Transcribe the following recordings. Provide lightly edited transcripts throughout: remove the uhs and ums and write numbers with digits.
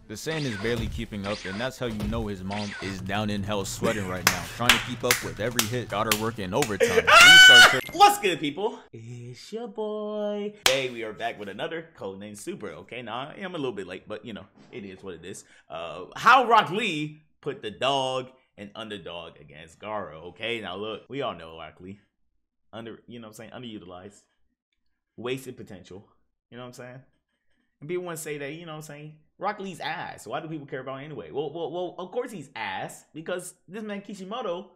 The sand is barely keeping up, and that's how you know his mom is down in hell sweating right now, trying to keep up with every hit. Got her working overtime. What's good, people? It's your boy. Hey, we are back with another Codename Super. Okay, now I'm a little bit late, but you know, it is what it is. How Rock Lee put the dog and Underdog against GAARA. Okay, now look, we all know Rock Lee. Underutilized. Wasted potential. You know what I'm saying? And people want to say that, you know what I'm saying? Rock Lee's ass. So why do people care about him anyway? Well, of course he's ass, because this man Kishimoto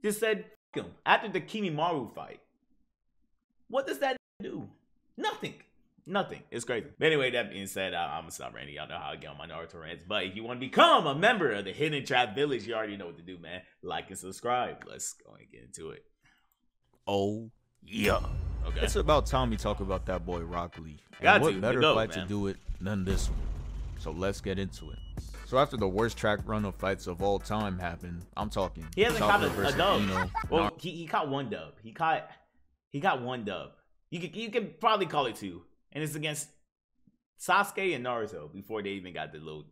just said F him after the Kimimaru fight. What does that do? Nothing. Nothing. It's crazy. But anyway, that being said, I'm gonna stop ranting. Y'all know how I get on my Naruto rants. But if you want to become a member of the Hidden Trap Village, you already know what to do, man. Like and subscribe. Let's go and get into it. Oh, yeah. Okay. It's about time we talk about that boy Rock Lee. And Got what to. better Go, fight man. to do it than this one? So let's get into it. So after the worst track run of fights of all time happened, I'm talking. He hasn't caught a dub. Ino, Well, he caught one dub. He caught one dub. You could probably call it two, and it's against Sasuke and Naruto before they even got the little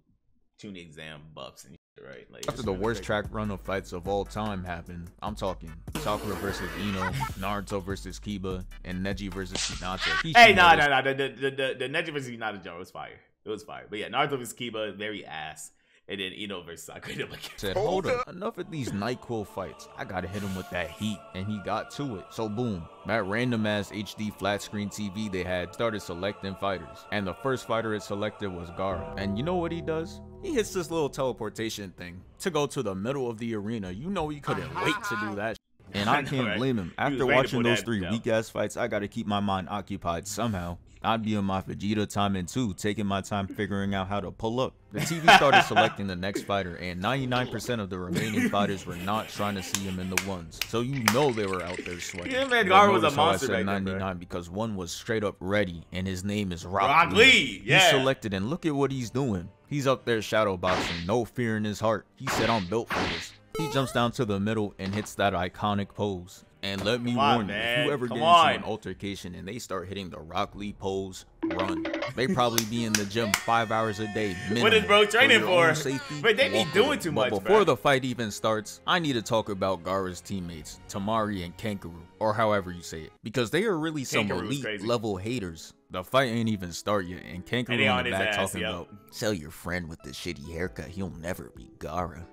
tuning exam buffs and shit, right? Like, after the worst track run of fights of all time happened, I'm talking Sakura versus Ino, Naruto versus Kiba, and Neji versus Hinata. Hey, no. The Neji versus Hinata joke was fire. It was fire. But yeah, Naruto versus Kiba, very ass. And then Ino versus Sakura. Said, hold up, enough of these NyQuil fights. I gotta hit him with that heat, and he got to it. So boom, that random ass HD flat screen TV they had started selecting fighters, and the first fighter it selected was GAARA. And you know what he does? He hits this little teleportation thing to go to the middle of the arena. You know he couldn't wait to do that. And I can't blame him. After watching those three weak ass fights, I gotta keep my mind occupied somehow. I'd be on my Vegeta timing too, taking my time figuring out how to pull up. The TV started selecting the next fighter, and 99% of the remaining fighters were not trying to see him in the ones. So you know they were out there sweating. Yeah, man, GAARA was a monster back back then, 99 because one was straight up ready, and his name is Rock Rock Lee. Lee, yeah. He selected, and look at what he's doing. He's up there shadow boxing, no fear in his heart. He said, I'm built for this. He jumps down to the middle and hits that iconic pose. And let me warn you, if you ever get into an altercation and they start hitting the Rock Lee pose, run. They probably be in the gym 5 hours a day minimum. What is bro training for? Safety, but they be doing too much, but before the fight even starts, I need to talk about GAARA's teammates, Tamari and Kangaroo, or however you say it, because they are really some elite level haters. The fight ain't even start yet, and Kangaroo in the back talking about, tell your friend with the shitty haircut he'll never be GAARA.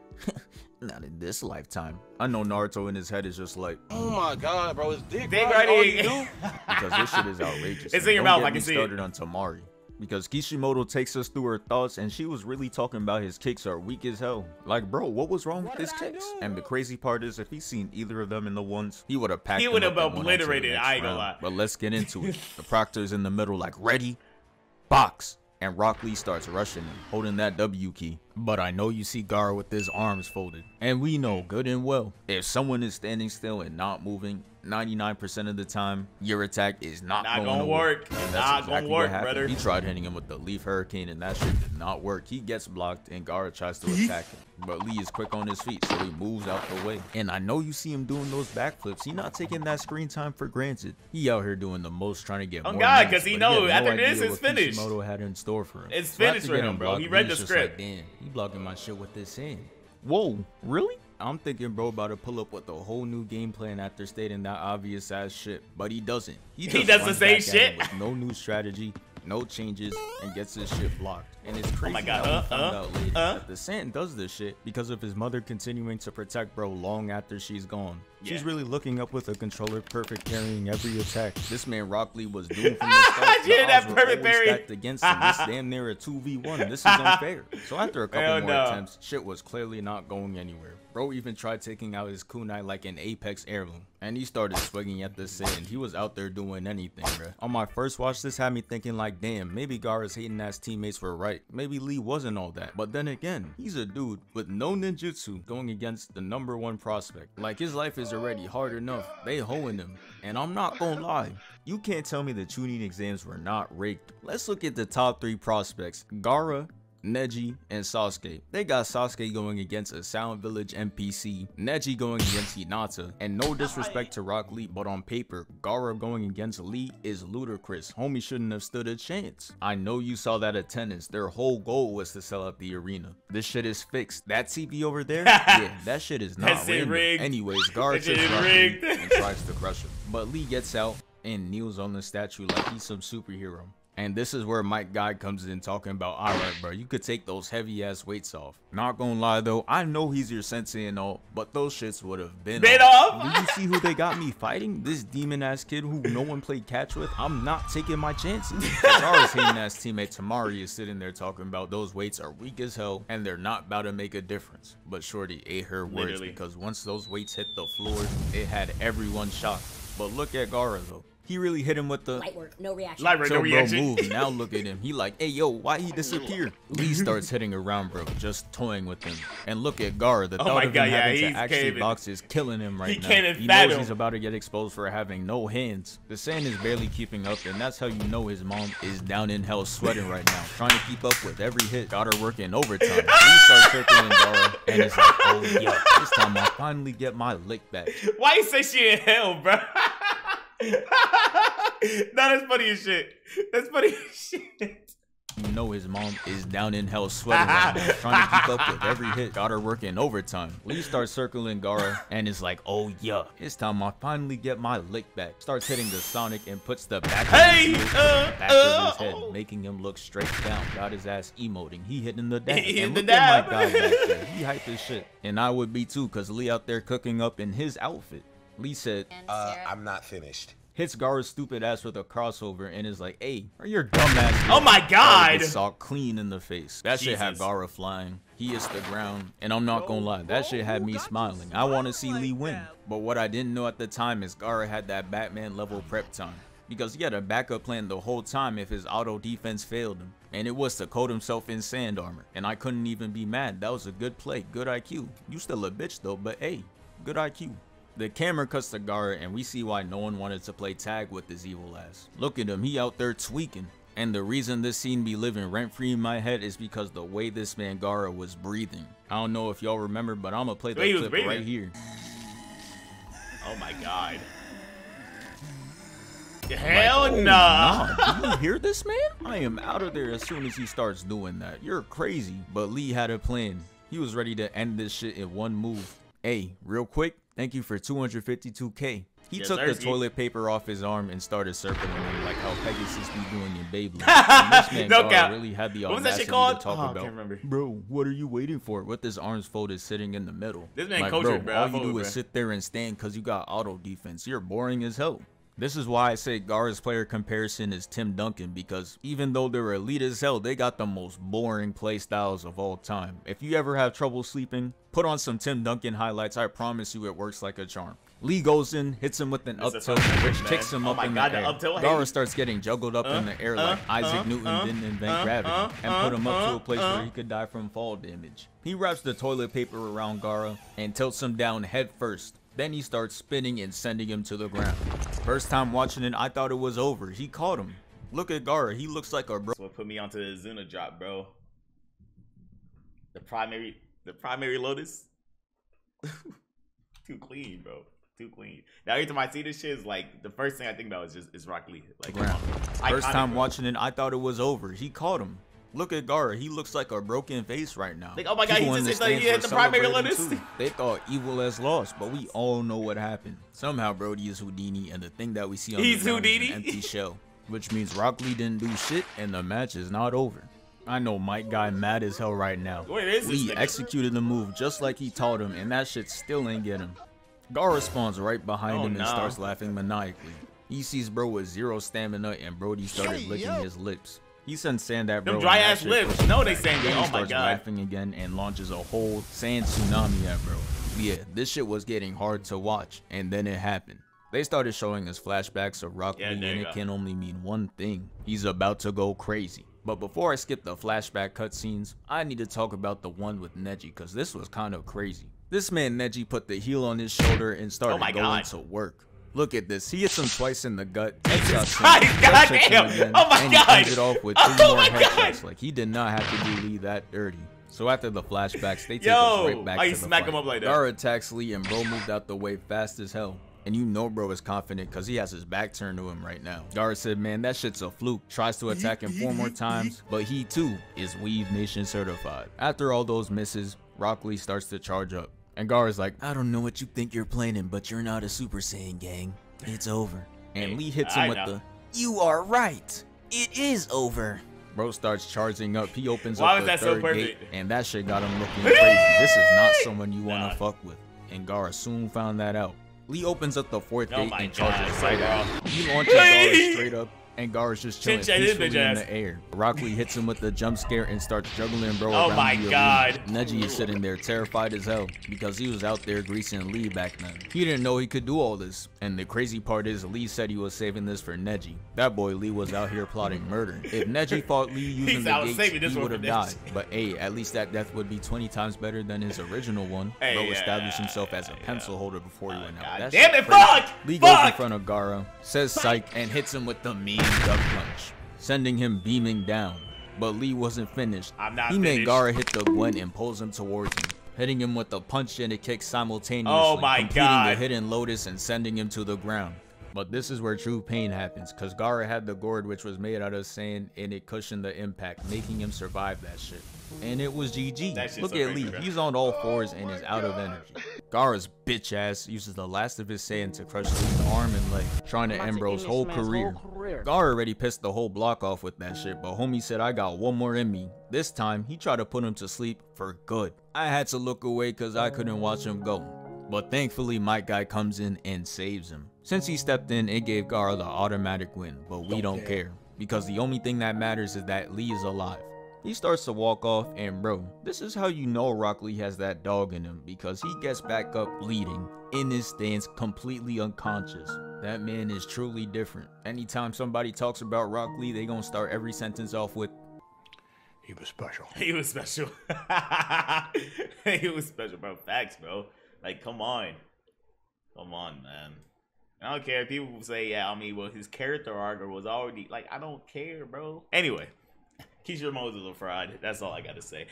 Not in this lifetime. I know Naruto in his head is just like, oh my god, bro, it's dick right do? Because this shit is outrageous. It's in your mouth, I can see it. Started on Tamari, because Kishimoto takes us through her thoughts, and she was really talking about his kicks are weak as hell. Like, bro, what was wrong with his kicks? And the crazy part is, if he seen either of them in the ones, he would have packed. He would have obliterated. I ain't gonna lie. But let's get into it. The Proctor's in the middle, like, ready, box. And Rock Lee starts rushing him, holding that W key. But I know you see GAARA with his arms folded. And we know good and well, if someone is standing still and not moving, 99% of the time, your attack is not going to work. And that's exactly what happened. Brother. He tried hitting him with the Leaf Hurricane, and that shit did not work. He gets blocked, and GAARA tries to attack him. But Lee is quick on his feet, so he moves out the way. And I know you see him doing those backflips. He not taking that screen time for granted. He out here doing the most, trying to get more. Oh God, because he knows after this it's finished. Kishimoto had in store for him. It's finished for him, bro. He read the script. Like, damn, he blocking my shit with this hand. Whoa, really? I'm thinking bro about to pull up with a whole new game plan after stating that obvious ass shit, but he doesn't. He does the same shit with no new strategy, no changes, and gets his shit blocked. And it's crazy oh my God. how we found out later that the Sand does this shit because of his mother continuing to protect bro long after she's gone. Yeah. She's really looking up with a controller perfect carrying every attack. This man Rock Lee was doomed from the start. Yeah, that perfect parry stacked against him. This damn near a 2v1. This is unfair. So after a couple more attempts, shit was clearly not going anywhere. Bro even tried taking out his kunai like an Apex heirloom, and he started swinging at the Sand. He was out there doing anything, bro. On my first watch, this had me thinking like, damn, maybe GAARA's hating ass teammates were right. Maybe Lee wasn't all that. But then again, he's a dude with no ninjutsu going against the #1 prospect. Like, his life is already hard enough. They hoeing him. And I'm not gonna lie, you can't tell me the tuning exams were not rigged. Let's look at the top 3 prospects. GAARA, Neji, and Sasuke. They got Sasuke going against a Sound Village NPC, Neji going against Hinata, and no disrespect to Rock Lee, but on paper, GAARA going against Lee is ludicrous. Homie shouldn't have stood a chance. I know you saw that attendance. Their whole goal was to sell out the arena. This shit is fixed. That TV over there, yeah, that shit is not rigged. Anyways, GAARA takes Rock Lee and tries to crush him, but Lee gets out and kneels on the statue like he's some superhero. And this is where Mike Guy comes in talking about, alright bro, you could take those heavy ass weights off. Not gonna lie though, I know he's your sensei and all, but those shits would have been off. Do you see who they got me fighting? This demon ass kid who no one played catch with? I'm not taking my chances. Gaara's hating ass teammate Tamari is sitting there talking about those weights are weak as hell and they're not about to make a difference. But Shorty ate her words because once those weights hit the floor, it had everyone shocked. But look at GAARA though. He really hit him with the light work, no reaction. Light work, no reaction. Move. Now look at him. He like, hey yo, why he disappear? Lee starts hitting around, bro, just toying with him. And look at GAARA. The thought of him having to actually box is killing him right now. He knows he's about to get exposed for having no hands. The sand is barely keeping up, and that's how you know his mom is down in hell sweating right now, trying to keep up with every hit. Got her working overtime. Lee starts circling GAARA, and it's like, oh yo, this time I finally get my lick back. Why you say she in hell, bro? That's funny as shit. That's funny as shit. You know his mom is down in hell sweating right now, trying to keep up with every hit. Got her working overtime. Lee starts circling GAARA and is like, oh yeah, it's time I finally get my lick back. Starts hitting the Sonic and puts the back of his head, making him look straight down. Got his ass emoting. He hitting the dab. And look at my guy back there. He hyped as shit. And I would be too, cause Lee out there cooking up in his outfit. Lee said, I'm not finished. Hits GAARA's stupid ass with a crossover and is like, hey, are your dumb ass? Oh my god! Saw clean in the face. That shit had GAARA flying. He hits the ground, and I'm not gonna lie, that shit had me smiling. I want to see Lee win. But what I didn't know at the time is GAARA had that Batman level prep time, because he had a backup plan the whole time if his auto defense failed him, and it was to coat himself in sand armor. And I couldn't even be mad. That was a good play, good IQ. You still a bitch though, but hey, good IQ. The camera cuts to GAARA and we see why no one wanted to play tag with this evil ass. Look at him, he out there tweaking. And the reason this scene be living rent-free in my head is because the way this man GAARA was breathing. I don't know if y'all remember, but I'm gonna play that clip right here. Oh my god. Hell nah. Do you hear this, man? I am out of there as soon as he starts doing that. You're crazy. But Lee had a plan. He was ready to end this shit in one move. Hey, real quick, thank you for 252K. He took the toilet paper off his arm and started circling him like how Pegasus be doing in Beyblade. This man GAARA really had the audacity to talk about, bro, what are you waiting for? With his arms folded sitting in the middle. This man like, cultured, bro, all you do is sit there and stand because you got auto defense. You're boring as hell. This is why I say GAARA's player comparison is Tim Duncan, because even though they're elite as hell, they got the most boring play styles of all time. If you ever have trouble sleeping, put on some Tim Duncan highlights. I promise you it works like a charm. Lee goes in, hits him with an up tilt, which kicks him up in the air. GAARA starts getting juggled up in the air like Isaac Newton didn't invent gravity, and put him up to a place where he could die from fall damage. He wraps the toilet paper around GAARA and tilts him down head first. Then he starts spinning and sending him to the ground. First time watching it, I thought it was over. He caught him. Look at GAARA. He looks like a bro. That's what put me onto the Zuna drop, bro. The primary Lotus. Too clean, bro. Too clean. Now every time I see this shit, is like the first thing I think about is Rock Lee. Like, first time watching it, I thought it was over. He caught him. Look at GAARA. He looks like a broken face right now. Like, oh my god, he hit the primary Lotus. They thought Evil has lost, but we all know what happened. Somehow Brody is Houdini, and the thing that we see on the ground is an empty shell, which means Rock Lee didn't do shit, and the match is not over. I know Mike Guy mad as hell right now. Lee executed the move just like he taught him, and that shit still ain't get him. GAARA spawns right behind him and starts laughing maniacally. He sees bro with zero stamina, and Brody started licking his lips. He sends sand at bro. Them dry ass lips. No, they saying oh my god. Laughing again and launches a whole sand tsunami at bro. Yeah, this shit was getting hard to watch, and then it happened. They started showing us flashbacks of Rock Lee, and it can only mean one thing. He's about to go crazy. But before I skip the flashback cutscenes, I need to talk about the one with Neji, because this was kind of crazy. This man Neji put the heel on his shoulder and started going to work. Look at this. He hits him twice in the gut. Jesus Christ, goddamn! Oh my God! And he ends it off with 2 more headshots. Like, he did not have to do Lee that dirty. So after the flashbacks, they take us right back to the smack fight. him up like that. GAARA attacks Lee and bro moved out the way fast as hell. And you know bro is confident because he has his back turned to him right now. GAARA said, man, that shit's a fluke. Tries to attack him 4 more times, but he too is Weave Nation certified. After all those misses, Rock Lee starts to charge up. And GAARA's like, I don't know what you think you're planning, but you're not a Super Saiyan, gang. It's over. And Lee hits him with the, you are right. It is over. Bro starts charging up. He opens up the third gate, and that shit got him looking crazy. This is not someone you want to fuck with. And GAARA soon found that out. Lee opens up the 4th gate and charges right out. He launches GAARA straight up, and GAARA's just chilling peacefully in the air. Rock Lee hits him with the jump scare and starts juggling bro around the arena. Neji is sitting there terrified as hell because he was out there greasing Lee back then. He didn't know he could do all this. And the crazy part is Lee said he was saving this for Neji. That boy Lee was out here plotting murder. If Neji fought Lee using the gates, he would have died. But hey, at least that death would be 20 times better than his original one. Bro established himself as a pencil holder before he went out. Damn it, fuck! Lee goes in front of GAARA, says psych, and hits him with the mean duck punch, sending him beaming down. But Lee wasn't finished. He made GAARA hit the Gwen and pulls him towards him, hitting him with the punch and a kick simultaneously, completing the hidden lotus and sending him to the ground. But this is where true pain happens, cause GAARA had the gourd which was made out of sand and it cushioned the impact, making him survive that shit. And it was GG. Look at Lee, he's on all 4s and is out of energy. GAARA's bitch ass uses the last of his Saiyan to crush Lee's arm and leg, trying to end bro's whole career. GAARA already pissed the whole block off with that shit, but homie said I got 1 more in me. This time, he tried to put him to sleep for good. I had to look away cause I couldn't watch him go. But thankfully, my guy comes in and saves him. Since he stepped in, it gave GAARA the automatic win, but we don't care. Because the only thing that matters is that Lee is alive. He starts to walk off, and bro, this is how you know Rock Lee has that dog in him, because he gets back up bleeding, in his stance, completely unconscious. That man is truly different. Anytime somebody talks about Rock Lee, they gonna start every sentence off with, he was special. He was special. He was special, bro. Facts, bro. Like, come on. Come on, man. I don't care if people say, yeah, I mean, well, his character arc was already, like, I don't care, bro. Anyway, Keisha Moses a fraud. That's all I got to say.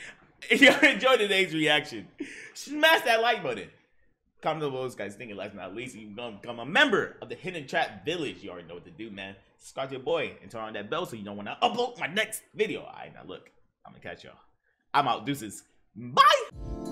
If you enjoyed today's reaction, smash that like button. Comment below those guys thinking last but not least, you can become a member of the Hidden Trap Village. You already know what to do, man. Subscribe to your boy and turn on that bell so you don't want to upload my next video. All right, now look, I'm going to catch y'all. I'm out. Deuces. Bye.